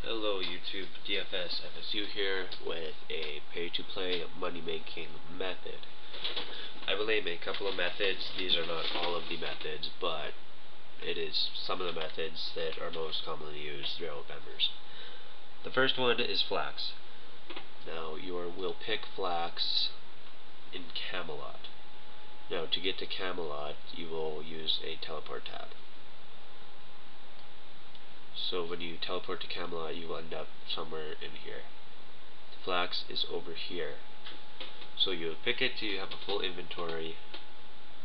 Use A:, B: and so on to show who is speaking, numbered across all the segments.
A: Hello YouTube, DFS FSU here with a pay-to-play money-making method. I will name a couple of methods. These are not all of the methods, but it is some of the methods that are most commonly used throughout members. The first one is flax. Now you will pick flax in Camelot. Now to get to Camelot, you will use a teleport tab. So when you teleport to Camelot, you end up somewhere in here. The flax is over here. So you pick it till you have a full inventory,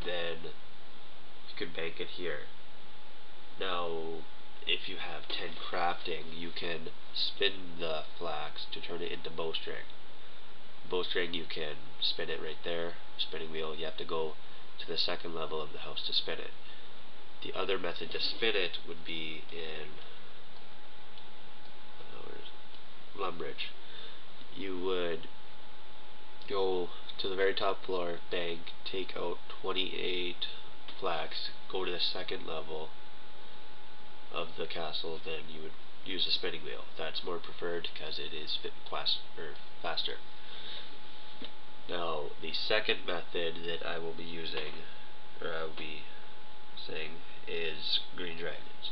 A: then you can bank it here. Now, if you have 10 crafting, you can spin the flax to turn it into bowstring. Bowstring, you can spin it right there, spinning wheel. You have to go to the second level of the house to spin it. The other method to spin it would be in Lumbridge. You would go to the very top floor, bank, take out 28 flax, go to the second level of the castle, then you would use a spinning wheel. That's more preferred because it is faster. Now, the second method that I will be using, or I will be saying, is green dragons.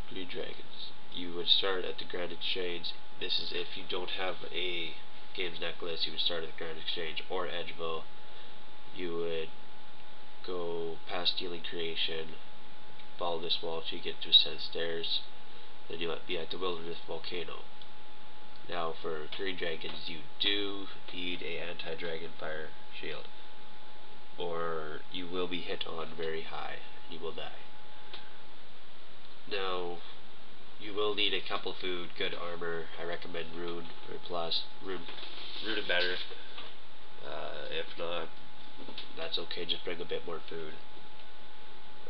A: Green dragons. You would start at the Grand Exchange. This is if you don't have a games necklace, you would start at the Grand Exchange or Edgeville. You would go past Dealing Creation, follow this wall till you get to a set of stairs, then you'll be at the Wilderness Volcano. Now for green dragons, you do need a anti-dragon fire shield, or you will be hit on very high and you will die. Now, you will need a couple food, good armor. I recommend Rune or Plus. Rune and better. If not, that's okay, just bring a bit more food.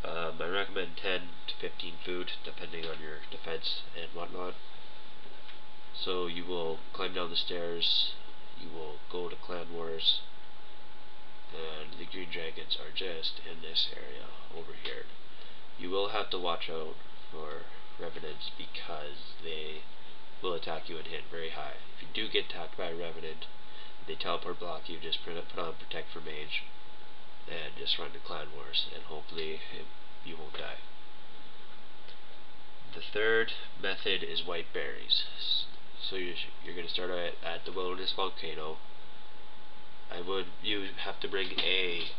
A: I recommend 10 to 15 food, depending on your defense and whatnot. So you will climb down the stairs, you will go to Clan Wars, and the green dragons are just in this area over here. You will have to watch out for revenants because they will attack you and hit very high. If you do get attacked by a revenant, they teleport block you, just put on Protect for Mage and just run to Clan Wars, and hopefully you won't die. The third method is white berries. So you're going to start at the Wilderness Volcano. You have to bring a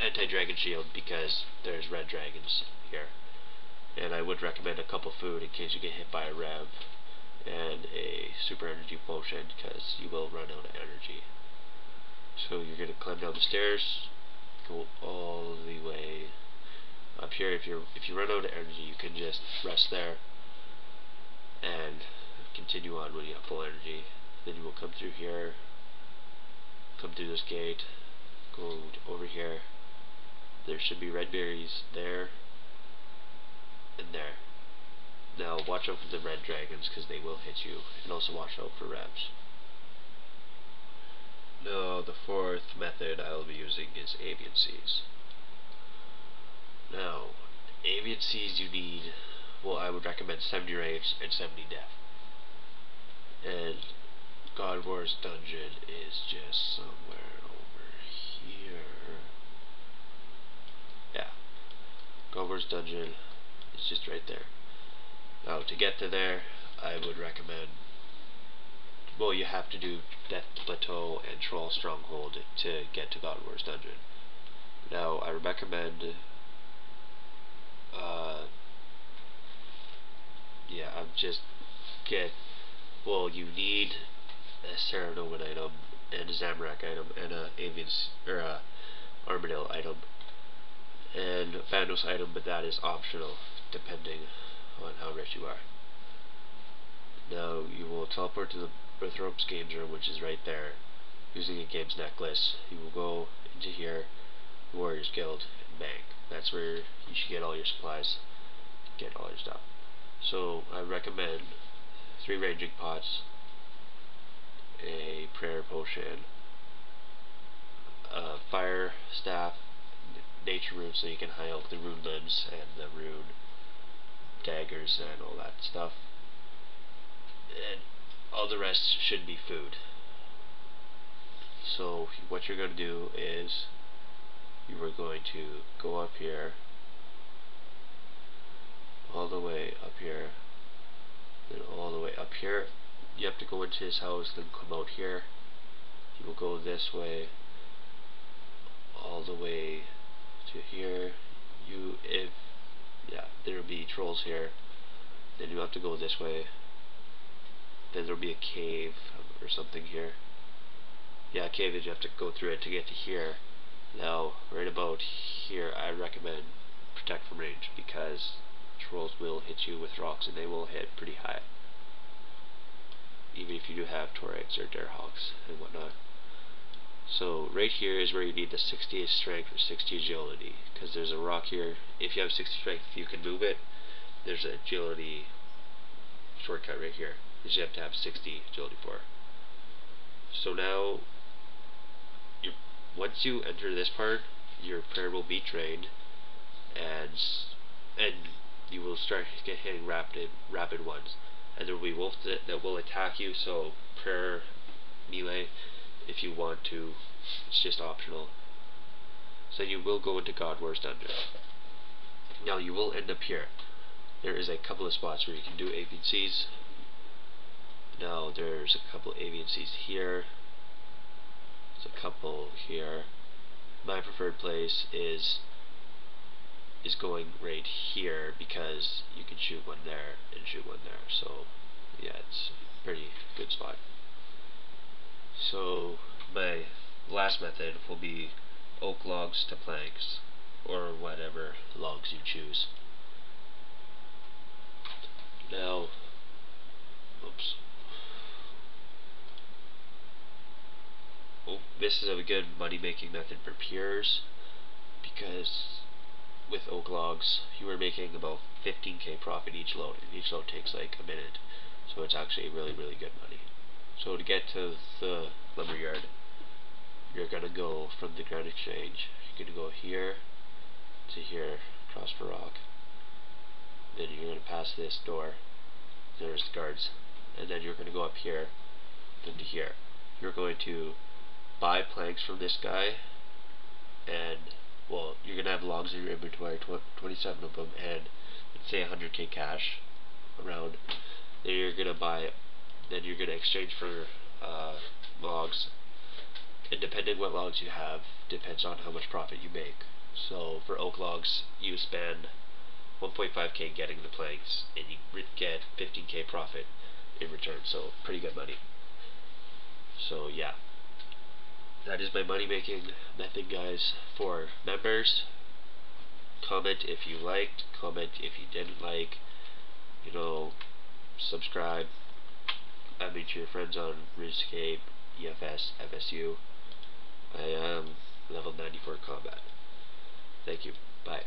A: anti-dragon shield because there's red dragons here. And I would recommend a couple food in case you get hit by a rev, and a super energy potion because you will run out of energy. So you're going to climb down the stairs, go all the way up here. If you run out of energy, you can just rest there and continue on when you have full energy. Then you will come through here, come through this gate, go over here. There should be red berries there and there. Now watch out for the red dragons because they will hit you, and also watch out for revs. Now the fourth method I will be using is avian seeds. Now, avian seeds you need, well, I would recommend 70 range and 70 depth. And God Wars dungeon is just somewhere over here. Yeah, God Wars dungeon is just right there. Now to get to there, I would recommend, well, you have to do Death Plateau and Troll Stronghold to get to God Wars dungeon. Now I recommend you need a Serenoman item and a Zamorak item and a Armadillo item and a Thanos item, but that is optional depending on how rich you are. Now you will teleport to the Birthropes Games Room, which is right there, using a games necklace. You will go into here, Warriors Guild, and bank. That's where you should get all your supplies, get all your stuff. So I recommend 3 ranging pots, a prayer potion, a fire staff, nature rune so you can high up the rune limbs and the rune daggers and all that stuff, and all the rest should be food. So what you're going to do is you are going to go up here, all the way up here, then all the way up here. You have to go into his house, then come out here. You will go this way, all the way to here. There will be trolls here. Then you have to go this way. Then there will be a cave or something here. Yeah, a cave, and you have to go through it to get to here. Now, right about here, I recommend protect from range, because trolls will hit you with rocks, and they will hit pretty high, even if you do have Torregs or Darehawks and whatnot. So right here is where you need the 60 strength or 60 agility, because there's a rock here. If you have 60 strength, you can move it. There's an agility shortcut right here, which you have to have 60 agility for. So now, once you enter this part, your prayer will be drained, and you will start hitting rapid ones, and there will be wolves that will attack you. So prayer melee, if you want to, it's just optional. So you will go into God Wars Dungeon. Now you will end up here. There is a couple of spots where you can do AVCs. Now there's a couple AVCs here. There's a couple here. My preferred place is going right here, because you can shoot one there and shoot one there. So yeah, it's a pretty good spot. So my last method will be oak logs to planks, or whatever logs you choose. Now, this is a good money making method for peers, because with oak logs you are making about 15k profit each load, and each load takes like a minute, so it's actually really good money. So to get to the lumberyard, you're gonna go from the ground exchange. You're gonna go here to here, across the rock. Then you're gonna pass this door. There's the guards, and then you're gonna go up here, then to here. You're going to buy planks from this guy, and well, you're gonna have logs in your inventory, 27 of them, and let's say 100k cash around. Then you're gonna exchange for logs, and depending what logs you have depends on how much profit you make. So for oak logs, you spend 1.5k getting the planks, and you get 15k profit in return. So pretty good money. So yeah, that is my money making method, guys. For members, comment if you liked, comment if you didn't like, subscribe. Add me to your friends on Runescape, EFS, FSU. I am level 94 combat. Thank you. Bye.